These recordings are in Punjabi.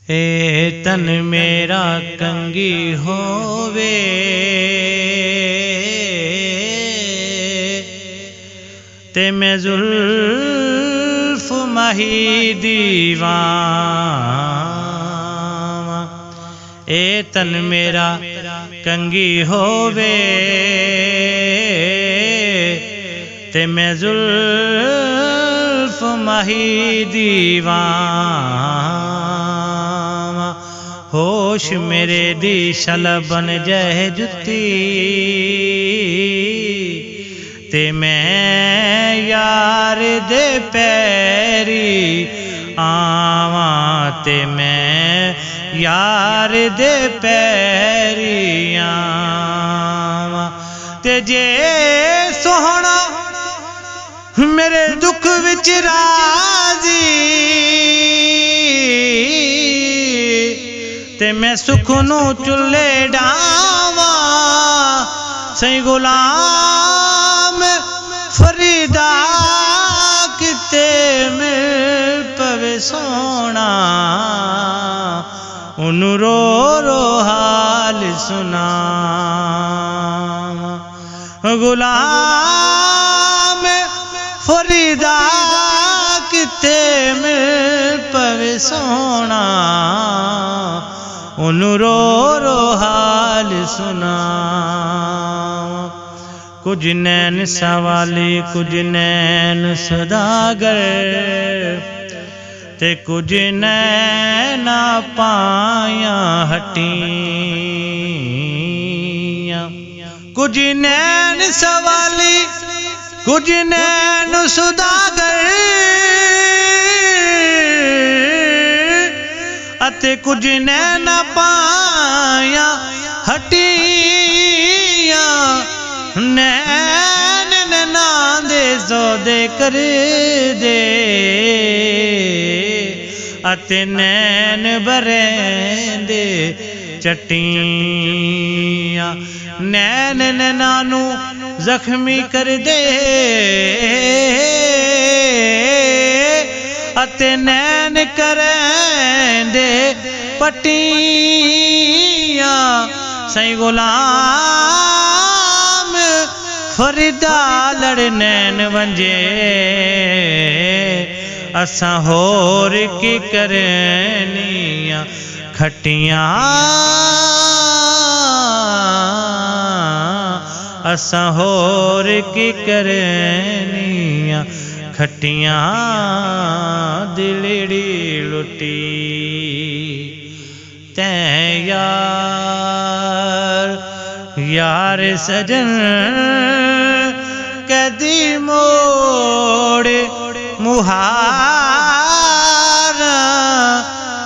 ए तन मेरा कंगी होवे ते मैं जुल्फ माही दीवां। ए तन मेरा कंगी होवे ते मैं जुल्फ माही दीवां। होश मेरे दी शल बन जाए जुत्ती ते मैं यार दे पैरी आवां ते मैं यार दे पैरी आवां। ते जे सोहना मेरे दुख विच राजी ते मैं सुख नू चुल्ले डावां। सही गुलाम फरीदा किते मिल पवे सोना उन्नू रो रो हाल सुनावां। गुलाम फरीदा किते मिल पवे सोना उन्नू रो रो हाल सुनावां। कुछ नैन सवाली कुछ नैन सदागर ते कुछ नैना पाया हटियां। कुछ नैन सवाली कुछ नैन सदागर अते कुछ नैना पाया हटियां। नैन नैना दे सौदे कर दे अते नैन बरेंदे चट्टियां। नैन नैना नू जख्मी कर दे अते नैन करेंदे पट्टियां। सही गुलाम फरीदा लड़ नैन वंजे असां होर की करनियां खट्टियां। असां होर की करनियां खट्टियां। दिलड़ी लुटी तैं यार यार सजन कदी मोड़ मुहारा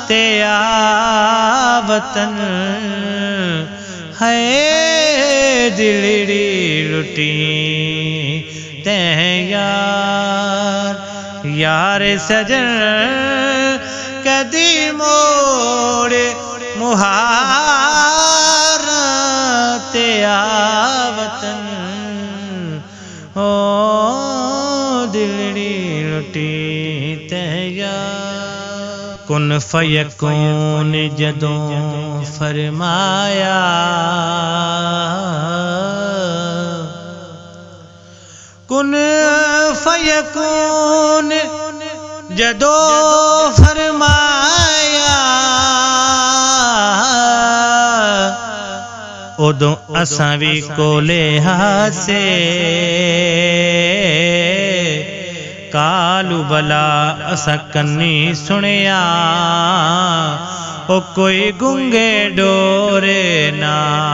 ते वतन है। दिलड़ी लुटी तैं यार यार सजन कदी मोड़ मुहारा ते वतन ओ दिलड़ी लुटी तैं यार। कुन फयकून जदों फरमाया कुन फयकून जदों फरमाया उदों असां भी कोले हासे कालू बला असां कन्नी सुनिया ओ कोई गुंगे डोरे नासे।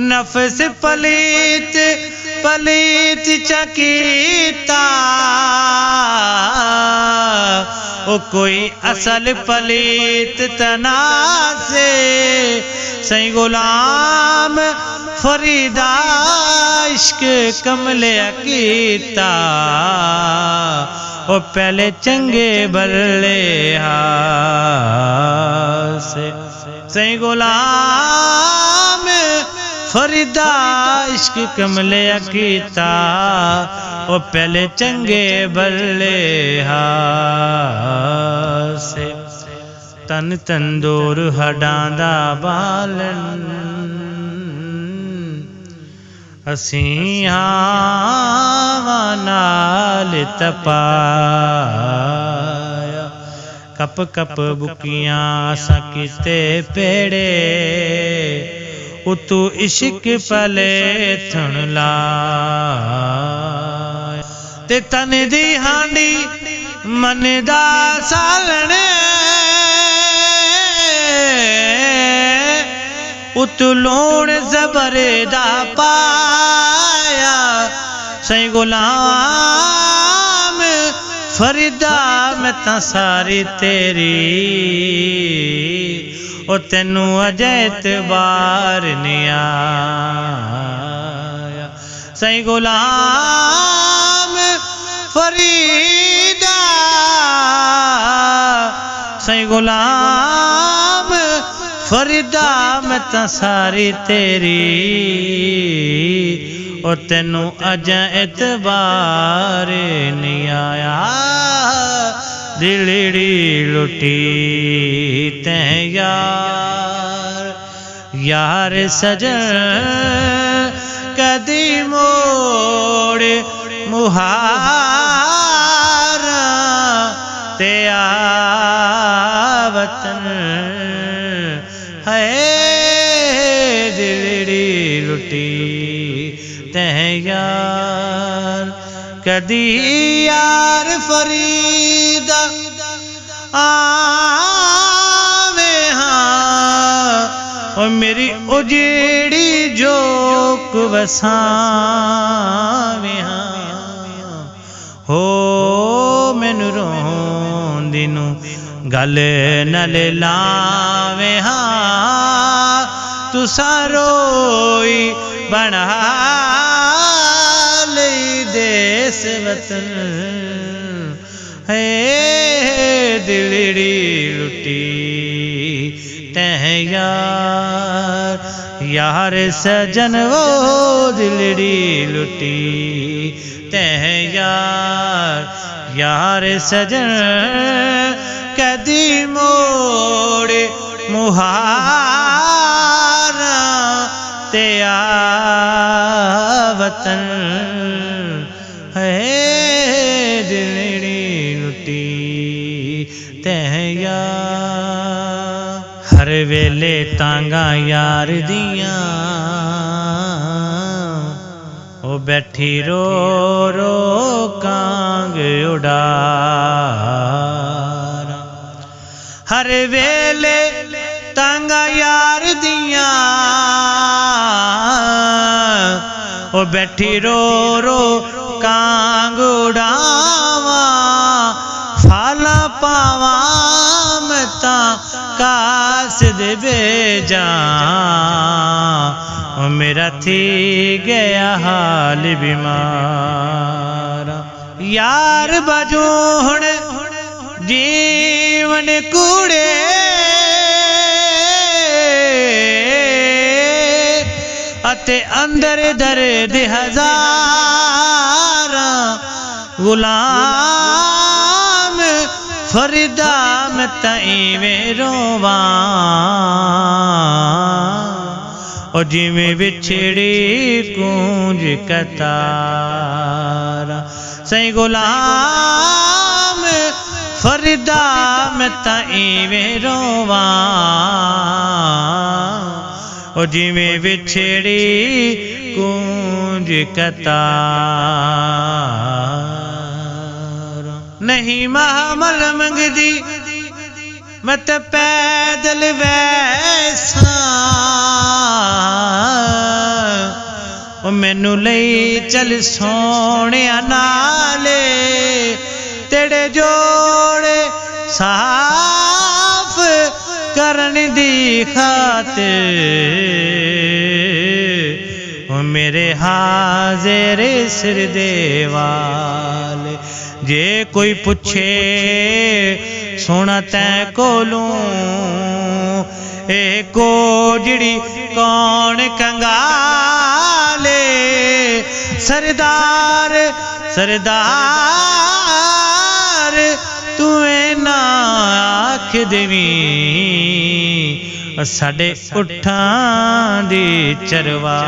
नफस पलीत पलीत चकीता ओ कोई असल पलीत तना से। सही गुलाम फरीदा इश्क कमले कीता ओ पहले चंगे बल्ले हासे। सही गुलाम फरीदा इश्क कमले कीता ओ पहले चंगे बल्ले हास ਤਨ ਤੰਦੂਰ ਹੱਡਾਂ ਦਾ ਬਾਲਣ ਅਸੀਂ ਆਵਾਂ ਨਾਲ ਤਪਾਇਆ ਕਪ ਕਪ ਬੁਕੀਆਂ ਅਸਾਂ ਕੀਤੇ ਪੇੜੇ ਉਤੋਂ ਇਸ਼ਕ ਪਲੇ ਥਣ ਲਾਇਆ ਤੇ ਤਨ ਦੀ ਹਾਂਡੀ ਮਨ ਦਾ ਸਾਲਣ ਉਤੋਂ ਲੂਣ ਜ਼ਬਰ ਦਾ ਪਾਇਆ ਸਈ ਗੁਲਾਮ ਫਰੀਦਾ ਮੈਂ ਤਾਂ ਸਾਰੀ ਤੇਰੀ ਉਹ ਤੈਨੂੰ ਅਜੇ ਇਤਬਾਰ ਨਹੀਂ ਆਇਆ ਸਈ ਗੁਲਾਮ ਫਰੀਦਾ ਸਈ ਗੁਲਾਮ ਫਰੀਦਾ ਮੈਂ ਤਾਂ ਸਾਰੀ ਤੇਰੀ ਉਹ ਤੈਨੂੰ ਅਜੇ ਇਤਬਾਰ ਨਹੀਂ ਆਇਆ ਦਿਲੜੀ ਲੁੱਟੀ ਤੈਂ ਯਾਰ ਸਜਣ ਕਦੀ ਮੋੜ ਮੁਹਾਰਾਂ ਤੇ ਆ ਵਤਨ ਹੈ ਦਿਲੜੀ ਲੁੱਟੀ ਤੈਂ ਯਾਰ ਕਦੀ ਯਾਰ ਫਰੀਦਾ ਆਵੇ ਹਾਂ ਓ ਮੇਰੀ ਉਜੜੀ ਜੋਕ ਵਸਾਵੇ ਹਾਂ ਹੋ ਮੈਨੂੰ ਰੋਂਦੀ ਨੂੰ ਗਲ ਨਾਲ ਲਾਵੇ ਹਾਂ ਤੂੰ ਸਾਰੋਈ ਬਣਾ ਲਈ ਦੇਸ ਵਤਨ ਹੈ ਦਿਲੜੀ ਲੁੱਟੀ ਤੈਂ ਯਾਰ ਸਜਨ ਉਹ ਦਿਲੜੀ ਲੁੱਟੀ ਤੈਂ ਯਾਰ ਸਜਨ ਕਦੀ ਮੋੜ ਮੁਹਾਰਾਂ ਤੇ ਆ ਵਤਨ ਹੈ ਦਿਲੜੀ ਲੁੱਟੀ ਤੈਂ ਹਰ ਵੇਲੇ ਤਾਂਗਾ ਯਾਰ ਦੀਆਂ ਉਹ ਬੈਠੀ ਰੋ ਰੋ ਕਾਂਗ ਉਡਾਰ ਹਰ ਵੇਲੇ ਤਾਂਗਾ ਯਾਰ ਦੀਆਂ ਉਹ ਬੈਠੀ ਰੋ ਰੋ ਕਾਂਗ ਉਡਾਵਾਂ ਫਾਲਾ ਪਾਵਾਂ ਮੈਂ ਤਾਂ ਕਾਸਦ ਬੇਜਾਂ ਉਹ ਮੇਰਾ ਥੀ ਗਿਆ ਹਾਲ ਬਿਮਾਰਾ ਯਾਰ ਬਾਜੂ ਹੁਣ ਜੀਵਨ ਕੂੜੇ ਅਤੇ ਅੰਦਰ ਦਰਦ ਹਜ਼ਾਰਾਂ ਗੁਲਾਮ ਫਰੀਦਾ ਮੈਂ ਤਾਂ ਇਵੇਂ ਰੋਵਾਂ ਉਹ ਜਿਵੇਂ ਵਿਛੜੀ ਕੂੰਜ ਕਤਾਰਾ ਸਈ ਗੁਲਾਮ ਫਰੀਦਾ ਮੈਂ ਤਾਂ ਇਵੇਂ ਰੋਵਾਂ ਉਹ ਜਿਵੇਂ ਵਿਛੜੀ ਕੂੰਜ ਕਤਾਰਾ ਨਹੀਂ ਮਹਾਮਲ ਮੰਗਦੀ ਮੈਂ ਤਾਂ ਪੈਦਲ ਵੈਸਾਂ ਉਹ ਮੈਨੂੰ ਲਈ ਚੱਲ ਸੋਹਣਿਆ ਨਾਲੇ ਤੇਰੇ ਜੋੜੇ ਸਾਫ ਕਰਨ ਦੀ ਖਾਤਰ ਉਹ ਮੇਰੇ ਹਾਜ਼ਰ ਸਿਰ ਦੇ ਵਾਲੇ ਜੇ ਕੋਈ ਪੁੱਛੇ ਸੋਣਾ ਤੈਂ ਕੋਲੋਂ ਇਹ ਕੋਜੜੀ ਕੌਣ ਕੰਗਾਲੇ ਸਰਦਾਰ ਸਰਦਾਰ ਤੂੰ ਨਾ ਰਾਖ ਦੇਵੀਂ ਸਾਡੇ ਉਠਾਂ ਦੀ ਚਰਵਾ।